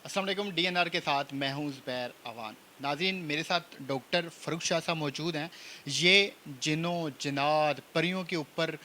अस्सलाम वालेकुम DNR के साथ मैं हूं ज़ुबैर अवान। नाज़रीन, मेरे साथ डॉक्टर फ़रूख शाह साहब मौजूद हैं। ये जिन्नों जिन्नात परियों के ऊपर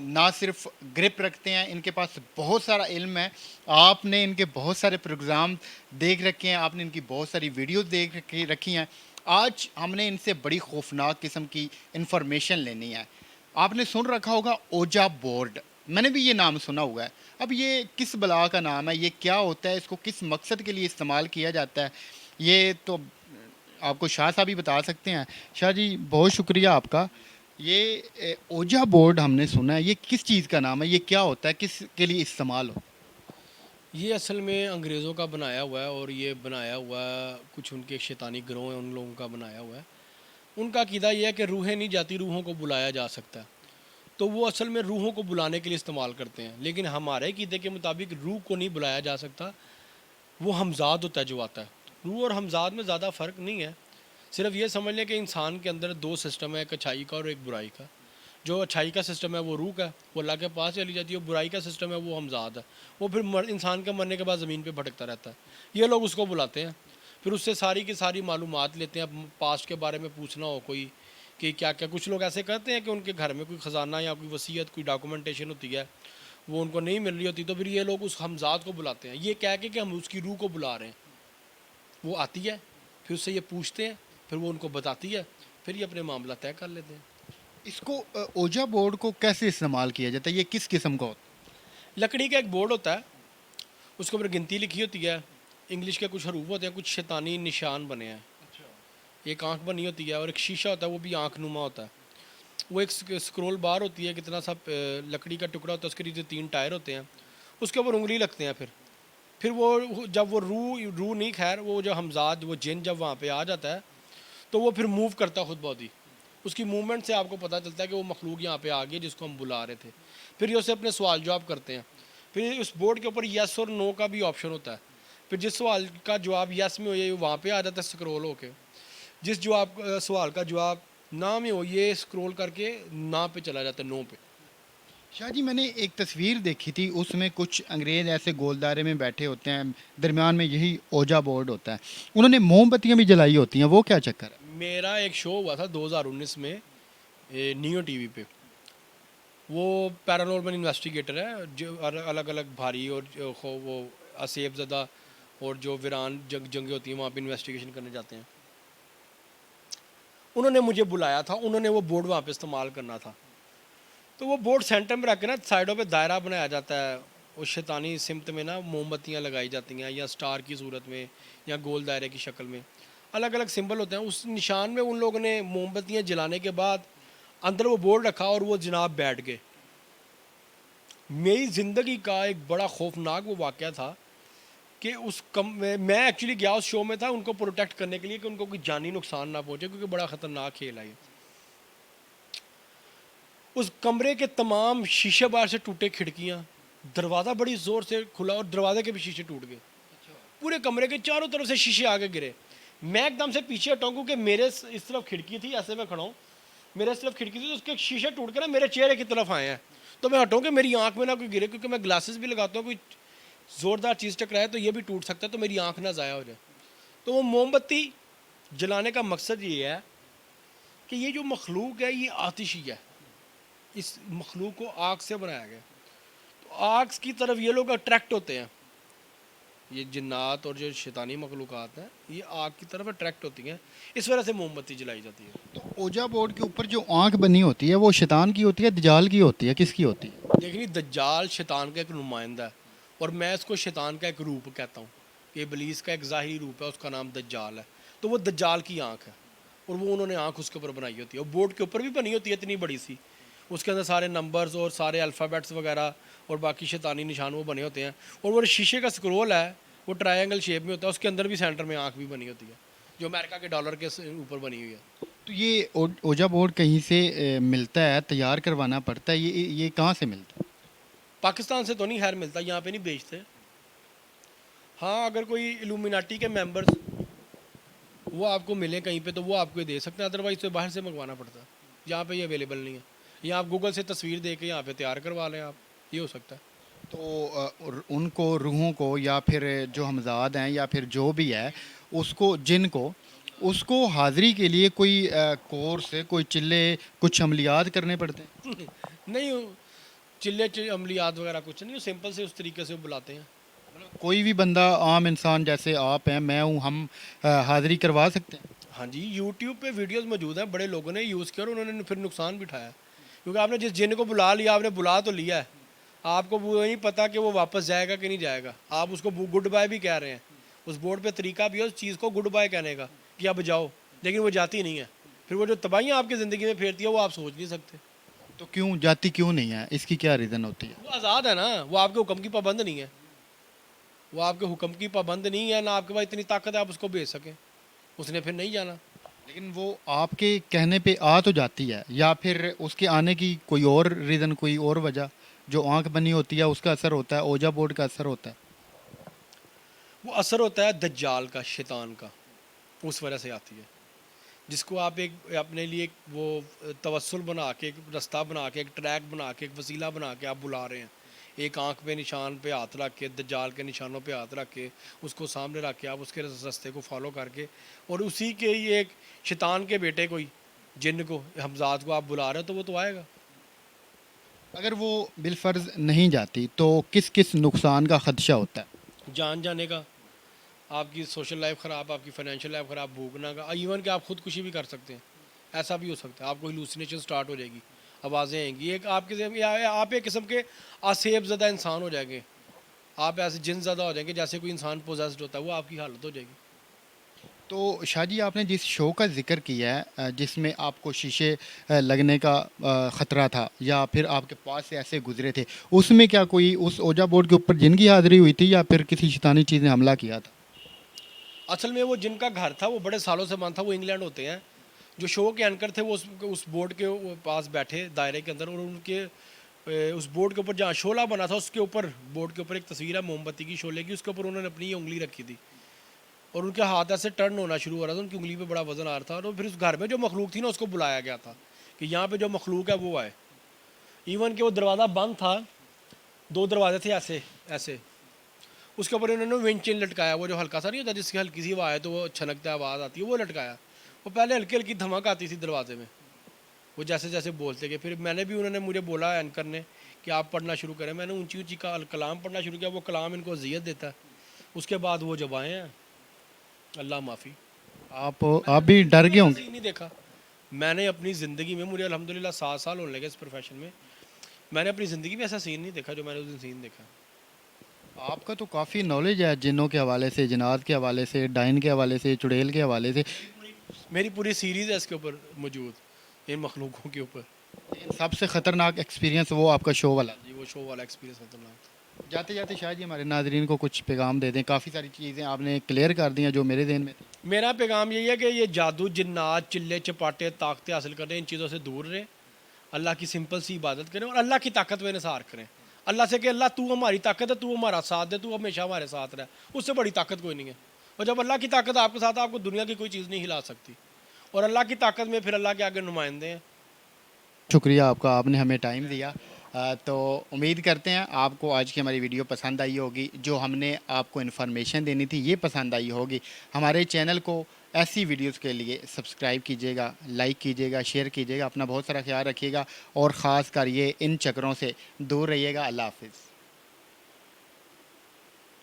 ना सिर्फ ग्रिप रखते हैं, इनके पास बहुत सारा इल्म है। आपने इनके बहुत सारे प्रोग्राम देख रखे हैं, आपने इनकी बहुत सारी वीडियोस रखी हैं। आज हमने इनसे बड़ी खौफनाक किस्म की इंफॉर्मेशन लेनी है। आपने सुन रखा होगा ओजा बोर्ड, मैंने भी ये नाम सुना हुआ है। अब ये किस बला का नाम है, ये क्या होता है, इसको किस मकसद के लिए इस्तेमाल किया जाता है, ये तो आपको शाह साहब ही बता सकते हैं। शाह जी, बहुत शुक्रिया आपका। ये ओजा बोर्ड हमने सुना है, ये किस चीज़ का नाम है, ये क्या होता है, किस के लिए इस्तेमाल हो? ये असल में अंग्रेज़ों का बनाया हुआ है और ये बनाया हुआ कुछ उनके शैतानी गिरोह हैं, उन लोगों का बनाया हुआ है। उनका अक़ीदा ये है कि रूहें नहीं जाती, रूहों को बुलाया जा सकता है। तो वो असल में रूहों को बुलाने के लिए इस्तेमाल करते हैं, लेकिन हमारे अक़ीदे के मुताबिक रूह को नहीं बुलाया जा सकता। वो हमज़ाद होता है जो आता है। रूह और हमज़ाद में ज़्यादा फ़र्क नहीं है। सिर्फ ये समझ लें कि इंसान के अंदर दो सिस्टम है, एक अच्छाई का और एक बुराई का। जो अच्छाई का सिस्टम है वो रूह का, वो अल्लाह के पास चली जाती है। बुराई का सिस्टम है वो हमज़ाद है, वो फिर इंसान के मरने के बाद ज़मीन पे भटकता रहता है। ये लोग उसको बुलाते हैं, फिर उससे सारी की सारी मालूमात लेते हैं। अब पास्ट के बारे में पूछना हो कोई कि क्या क्या, कुछ लोग ऐसे करते हैं कि उनके घर में कोई ख़जाना या कोई वसीयत, कोई डॉक्यूमेंटेशन होती है, वो उनको नहीं मिल रही होती, तो फिर ये लोग उस हमज़ाद को बुलाते हैं, ये कह के कि हम उसकी रूह को बुला रहे हैं। वो आती है, फिर उससे ये पूछते हैं, फिर वो उनको बताती है, फिर ये अपने मामला तय कर लेते हैं। इसको ओजा बोर्ड को कैसे इस्तेमाल किया जाता है, ये किस किस्म का होता लकड़ी का एक बोर्ड होता है, उसके ऊपर गिनती लिखी होती है, इंग्लिश के कुछ हरूफ होते हैं, कुछ शैतानी निशान बने हैं। एक आंख बनी होती है और एक शीशा होता है, वो भी आंख नुमा होता है। वो एक स्क्रोल बार होती है, कितना सा लकड़ी का टुकड़ा होता है, उसके नीचे 3 टायर होते हैं, उसके ऊपर उंगली लगते हैं। फिर वो जब वो रूह रूह नहीं, खैर वो जो हमज़ाद, वो जिन जब वहाँ पे आ जाता है, तो वो फिर मूव करता है खुद बहुत ही। उसकी मूवमेंट से आपको पता चलता है कि वो मखलूक यहाँ पे आ गई है जिसको हम बुला रहे थे। फिर ये उससे अपने सवाल जवाब करते हैं। फिर उस बोर्ड के ऊपर येस और नो का भी ऑप्शन होता है। फिर जिस सवाल का जवाब येस में हो, ये वहाँ पे आ जाता है स्क्रॉल होके। जिस सवाल का जवाब ना में हो, ये स्क्रॉल करके ना पे चला जाता है, नो पे। है? शाह जी, मैंने एक तस्वीर देखी थी, उसमें कुछ अंग्रेज़ ऐसे गोलदारे में बैठे होते हैं, दरमियान में यही ओजा बोर्ड होता है। उन्होंने मोमबत्तियाँ भी जलाई होती हैं, वो क्या चक्कर है? मेरा एक शो हुआ था 2019 में नियो टीवी पे। वो पैरानॉर्मल इन्वेस्टिगेटर है, जो अलग अलग भारी और वो असेब ज़दा और जो वीरान जंगें होती हैं वहाँ पे इन्वेस्टिगेशन करने जाते हैं। उन्होंने मुझे बुलाया था, उन्होंने वो बोर्ड वहाँ पे इस्तेमाल करना था। तो वो बोर्ड सेंटर में रख के ना साइडों पे दायरा बनाया जाता है। उस शैतानी सिमत में ना मोमबत्तियाँ लगाई जाती हैं, या स्टार की सूरत में, या गोल दायरे की शक्ल में। अलग अलग सिंबल होते हैं। उस निशान में उन लोगों ने मोमबत्तियाँ जलाने के बाद अंदर वो बोर्ड रखा और वो जनाब बैठ गए। मेरी ज़िंदगी का एक बड़ा खौफनाक वो वाक़या था कि मैं एक्चुअली गया उस शो में था उनको प्रोटेक्ट करने के लिए कि उनको कोई जानी नुकसान ना पहुँचे, क्योंकि बड़ा ख़तरनाक खेल है ये। उस कमरे के तमाम शीशे बाहर से टूटे, खिड़कियाँ, दरवाज़ा बड़ी ज़ोर से खुला और दरवाजे के भी शीशे टूट गए। पूरे कमरे के चारों तरफ से शीशे आगे गिरे। मैं एकदम से पीछे हटाऊँ क्योंकि मेरे इस तरफ खिड़की थी, ऐसे मैं खड़ा हूँ, मेरे इस तरफ खिड़की थी, तो उसके शीशे टूट के ना मेरे चेहरे की तरफ आए हैं। तो मैं हटाऊँ कि मेरी आंख में ना कोई गिरे, क्योंकि मैं ग्लासेस भी लगाता हूँ, कोई ज़ोरदार चीज़ टकराए तो ये भी टूट सकता है, तो मेरी आंख ना ज़ाया हो जाए। तो वो मोमबत्ती जलाने का मकसद ये है कि ये जो मखलूक है ये आतिशी है। इस मखलूक को आग से बनाया गया, तो आग की तरफ ये लोग अट्रैक्ट होते हैं। ये जिन्नात और जो शैतानी मखलूक़ात हैं, ये आग की तरफ अट्रैक्ट होती हैं, इस वजह से मोमबत्ती जलाई जाती है। तो ओजा बोर्ड के ऊपर जो आंख बनी होती है, वो शैतान की होती है, दजाल की होती है, किसकी होती है? देखिए, दज्जाल शैतान का एक नुमाइंदा है, और मैं इसको शैतान का एक रूप कहता हूँ कि इबलीस का एक ज़ाहिरी रूप है, उसका नाम दज्जाल है। तो वो दज्जाल की आँख है, और वो उन्होंने आँख उसके ऊपर बनाई होती है, और बोर्ड के ऊपर भी बनी होती है इतनी बड़ी सी। उसके अंदर सारे नंबर्स और सारे अल्फ़ाबेट्स वगैरह और बाकी शैतानी निशान वो बने होते हैं। और वो शीशे का स्क्रोल है, वो ट्रायंगल शेप में होता है, उसके अंदर भी सेंटर में आँख भी बनी होती है, जो अमेरिका के डॉलर के ऊपर बनी हुई है। तो ये ओजा बोर्ड कहीं से मिलता है, तैयार करवाना पड़ता है, ये कहाँ से मिलता है? पाकिस्तान से तो नहीं खैर मिलता, यहाँ पे नहीं बेचते। हाँ, अगर कोई इल्यूमिनाटी के मेंबर्स वो आपको मिले कहीं पे तो वो आपको ये दे सकते हैं, अदरवाइज़ तो बाहर से मंगवाना पड़ता है। यहाँ पे ये अवेलेबल नहीं है, या आप गूगल से तस्वीर दे के यहाँ पे तैयार करवा लें आप, ये हो सकता है। تو اور ان کو روحوں کو یا پھر جو ہمزاد ہیں یا پھر جو بھی ہے اس کو جن کو اس کو حاضری کے لیے کوئی کورس کوئی چلے کچھ عملیات کرنے پڑتے ہیں؟ نہیں چلے عملیات وغیرہ کچھ نہیں، سمپل سے اس طریقے سے وہ بلاتے ہیں. کوئی بھی بندہ عام انسان جیسے آپ ہیں میں ہوں ہم حاضری کروا سکتے ہیں؟ ہاں جی، یوٹیوب پہ ویڈیوز موجود ہیں، بڑے لوگوں نے یوز کیا اور انہوں نے پھر نقصان بھی اٹھایا. کیونکہ آپ نے جس جن کو بلا لیا، آپ نے بلا تو لیا ہے، آپ کو وہ نہیں پتہ کہ وہ واپس جائے گا کہ نہیں جائے گا. آپ اس کو گڈ بائی بھی کہہ رہے ہیں، اس بورڈ پہ طریقہ بھی ہے اس چیز کو گڈ بائی کہنے کا کہ اب جاؤ، لیکن وہ جاتی نہیں ہے. پھر وہ جو تباہیاں آپ کی زندگی میں پھیرتی ہے وہ آپ سوچ نہیں سکتے. تو کیوں جاتی کیوں نہیں ہے؟ اس کی کیا ریزن ہوتی ہے؟ وہ آزاد ہے نا، وہ آپ کے حکم کی پابند نہیں ہے. وہ آپ کے حکم کی پابند نہیں ہے، نہ آپ کے پاس اتنی طاقت ہے آپ اس کو بھیج سکیں. اس نے پھر نہیں جانا. لیکن وہ آپ کے کہنے پہ آ تو جاتی ہے، یا پھر اس کے آنے کی کوئی اور ریزن کوئی اور وجہ جو آنکھ بنی ہوتی ہے اس کا اثر ہوتا ہے، اوجا بورڈ کا اثر ہوتا ہے؟ وہ اثر ہوتا ہے دجال کا، شیطان کا، اس وجہ سے آتی ہے. جس کو آپ ایک اپنے لیے ایک وہ توسل بنا کے، ایک رستہ بنا کے، ایک ٹریک بنا کے، ایک وسیلہ بنا کے آپ بلا رہے ہیں. ایک آنکھ پہ نشان پہ ہاتھ رکھ کے، دجال کے نشانوں پہ ہاتھ رکھ کے، اس کو سامنے رکھ کے آپ اس کے رستے کو فالو کر کے، اور اسی کے ہی ایک شیطان کے بیٹے کوئی جن کو حمزاد کو آپ بلا رہے ہیں تو وہ تو آئے گا. اگر وہ بالفرض نہیں جاتی تو کس کس نقصان کا خدشہ ہوتا ہے؟ جان جانے کا، آپ کی سوشل لائف خراب، آپ کی فائنینشیل لائف خراب، بھوکنا کا، ایون کہ آپ خودکشی بھی کر سکتے ہیں. ایسا بھی ہو سکتا ہے، آپ کو ہلوسینیشن سٹارٹ ہو جائے گی، آوازیں آئیں گی، ایک آپ کے آپ ایک قسم کے آسیب زدہ انسان ہو جائیں گے. آپ ایسے جن زدہ ہو جائیں گے جیسے کوئی انسان پوزیسڈ ہوتا ہے، وہ آپ کی حالت ہو جائے گی. تو شاہ جی آپ نے جس شو کا ذکر کیا ہے جس میں آپ کو شیشے لگنے کا خطرہ تھا یا پھر آپ کے پاس سے ایسے گزرے تھے، اس میں کیا کوئی اس اوجا بورڈ کے اوپر جن کی حاضری ہوئی تھی یا پھر کسی شیطانی چیز نے حملہ کیا تھا؟ اصل میں وہ جن کا گھر تھا وہ بڑے سالوں سے بند تھا، وہ انگلینڈ ہوتے ہیں. جو شو کے اینکر تھے وہ اس بورڈ کے پاس بیٹھے دائرے کے اندر، اور ان کے اس بورڈ کے اوپر جہاں شعلہ بنا تھا اس کے اوپر، بورڈ کے اوپر ایک تصویر ہے موم بتی کی شعلے کی، اس کے اوپر انہوں نے اپنی یہ انگلی رکھی تھی اور ان کے ہاتھ ایسے ٹرن ہونا شروع ہو رہا تھا، ان کی انگلی پہ بڑا وزن آ رہا تھا. اور پھر اس گھر میں جو مخلوق تھی نا اس کو بلایا گیا تھا کہ یہاں پہ جو مخلوق ہے وہ آئے. ایون کہ وہ دروازہ بند تھا، دو دروازے تھے ایسے ایسے، اس کے اوپر انہوں نے ونچن لٹکایا، وہ جو ہلکا سا نہیں ہوتا جس کی ہلکی سی آئے تو وہ چھنکتا ہے آواز آتی ہے، وہ لٹکایا. وہ پہلے ہلکی ہلکی دھمک آتی تھی دروازے میں، وہ جیسے جیسے بولتے گئے. پھر میں نے بھی، انہوں نے مجھے بولا اینکر نے کہ آپ پڑھنا شروع کریں. میں نے اونچی اونچی کا کلام پڑھنا شروع کیا، وہ کلام ان کو اذیت دیتا ہے. اس کے بعد وہ جب آئے ہیں، اللہ معافی، آپ بھی ڈر گئے ہوں گے؟ نہیں دیکھا میں نے اپنی زندگی میں، مجھے الحمدللہ 7 سال ہونے لگے اس پروفیشن میں، میں نے اپنی زندگی میں ایسا سین نہیں دیکھا جو میں نے اس دن سین دیکھا. آپ کا تو کافی نالج ہے جنوں کے حوالے سے، جنات کے حوالے سے، ڈائن کے حوالے سے، چڑیل کے حوالے سے. میری پوری سیریز ہے اس کے اوپر موجود، ان مخلوقوں کے اوپر. لیکن سب سے خطرناک ایکسپیرینس وہ آپ کا شو والا. جی وہ شو والا ایکسپیرینس خطرناک. جاتے جاتے شاہ جی ہمارے ناظرین کو کچھ پیغام دے دیں. کافی ساری چیزیں آپ نے کلیئر کر دی ہیں جو میرے ذہن میں تھی. میرا پیغام یہی ہے کہ یہ جادو، جنات، چلے چپاٹے، طاقتیں حاصل کرنے، ان چیزوں سے دور رہیں. اللہ کی سمپل سی عبادت کریں اور اللہ کی طاقت میں انحصار کریں. اللہ سے کہ اللہ تو ہماری طاقت ہے، تو ہمارا ساتھ دے، تو ہمیشہ ہمارے ساتھ رہ. اس سے بڑی طاقت کوئی نہیں ہے. اور جب اللہ کی طاقت آپ کے ساتھ ہے، آپ کو دنیا کی کوئی چیز نہیں ہلا سکتی. اور اللہ کی طاقت میں پھر اللہ کے آگے نمائندے ہیں. شکریہ آپ کا، آپ نے ہمیں ٹائم دیا. تو امید کرتے ہیں آپ کو آج کی ہماری ویڈیو پسند آئی ہوگی. جو ہم نے آپ کو انفارمیشن دینی تھی یہ پسند آئی ہوگی. ہمارے چینل کو ایسی ویڈیوز کے لیے سبسکرائب کیجیے گا، لائک کیجیے گا، شیئر کیجیے گا. اپنا بہت سارا خیال رکھیے گا اور خاص کر یہ ان چکروں سے دور رہیے گا. اللہ حافظ.